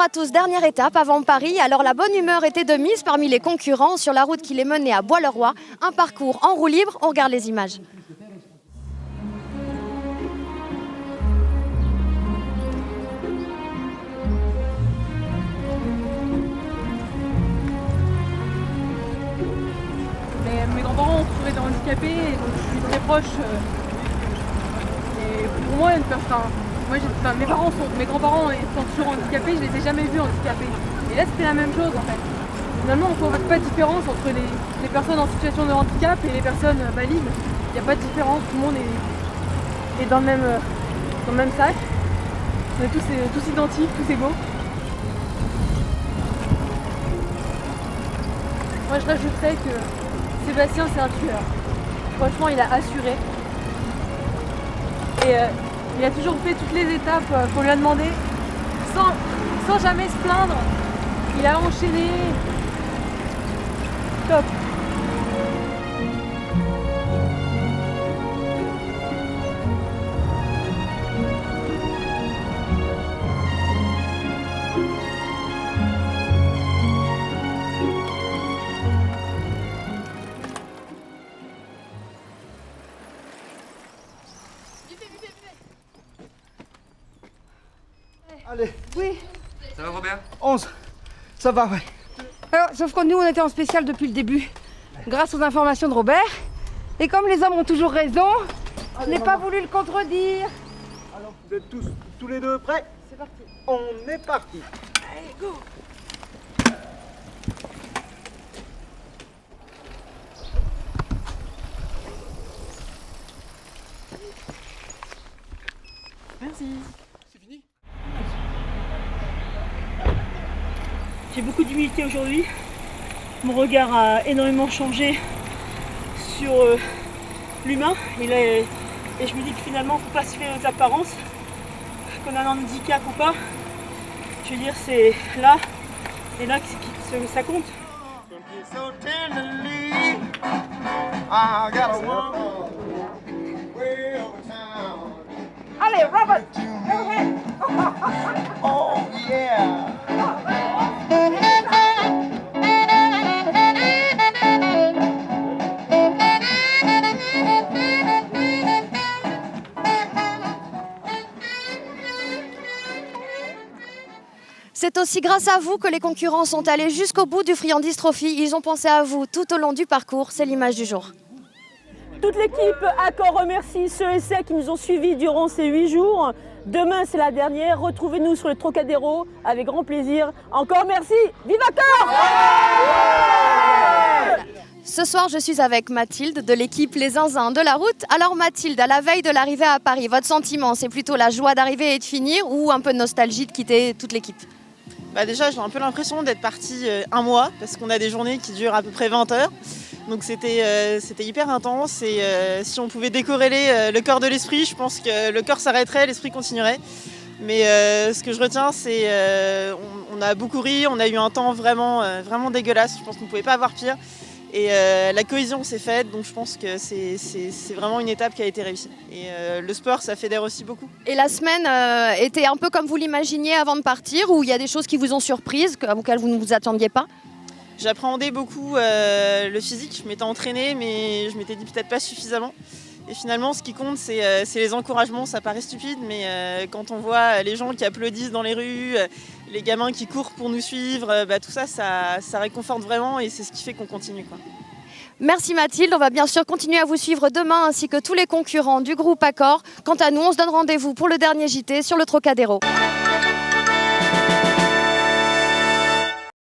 à tous, dernière étape avant Paris. Alors la bonne humeur était de mise parmi les concurrents sur la route qui les menait à Bois-le-Roi. Un parcours en roue libre, on regarde les images. Mes grands-parents ont toujours été handicapés, et donc je suis très proche. Et pour moi, mes grands-parents étant toujours handicapés, je les ai jamais vus handicapés. Et là, c'était la même chose en fait. Finalement, on ne voit pas de différence entre les personnes en situation de handicap et les personnes valides. Il n'y a pas de différence, tout le monde est dans le même sac. On est tous identiques, tous égaux. Moi, je rajouterais que Sébastien, c'est un tueur. Franchement, il a assuré. Et il a toujours fait toutes les étapes qu'on lui a demandé, sans jamais se plaindre. Il a enchaîné. Top. Allez. Oui. Ça va Robert? 11. Ça va, ouais. Alors, sauf que nous, on était en spécial depuis le début, grâce aux informations de Robert. Et comme les hommes ont toujours raison, je n'ai pas voulu le contredire. Alors, vous êtes tous les deux prêts? C'est parti. On est parti. Allez, go. Merci. J'ai beaucoup d'humilité aujourd'hui. Mon regard a énormément changé sur l'humain. Et je me dis que finalement, il ne faut pas se fier aux apparences. Qu'on a un handicap ou pas. Je veux dire, c'est là et là que ça compte. Allez, Robert, go ahead. Oh yeah. C'est aussi grâce à vous que les concurrents sont allés jusqu'au bout du Friandise Trophy. Ils ont pensé à vous tout au long du parcours. C'est l'image du jour. Toute l'équipe Accor remercie ceux et celles qui nous ont suivis durant ces 8 jours. Demain, c'est la dernière. Retrouvez-nous sur le Trocadéro avec grand plaisir. Encore merci. Vive Accor! Ce soir, je suis avec Mathilde de l'équipe Les Zinzins de la route. Alors Mathilde, à la veille de l'arrivée à Paris, votre sentiment, c'est plutôt la joie d'arriver et de finir ou un peu de nostalgie de quitter toute l'équipe? Déjà, j'ai un peu l'impression d'être partie un mois parce qu'on a des journées qui durent à peu près 20 heures. Donc c'était hyper intense et si on pouvait décorréler le corps de l'esprit, je pense que le corps s'arrêterait, l'esprit continuerait. Mais ce que je retiens, c'est on a beaucoup ri, on a eu un temps vraiment dégueulasse. Je pense qu'on ne pouvait pas avoir pire. Et la cohésion s'est faite, donc je pense que c'est vraiment une étape qui a été réussie. Et le sport, ça fédère aussi beaucoup. Et la semaine était un peu comme vous l'imaginiez avant de partir, ou il y a des choses qui vous ont surprise, auxquelles vous ne vous attendiez pas? J'appréhendais beaucoup le physique, je m'étais entraînée, mais je m'étais dit peut-être pas suffisamment. Et finalement, ce qui compte, c'est les encouragements. Ça paraît stupide, mais quand on voit les gens qui applaudissent dans les rues, les gamins qui courent pour nous suivre, tout ça, ça réconforte vraiment et c'est ce qui fait qu'on continue, quoi. Merci Mathilde, on va bien sûr continuer à vous suivre demain ainsi que tous les concurrents du groupe Accor. Quant à nous, on se donne rendez-vous pour le dernier JT sur le Trocadéro.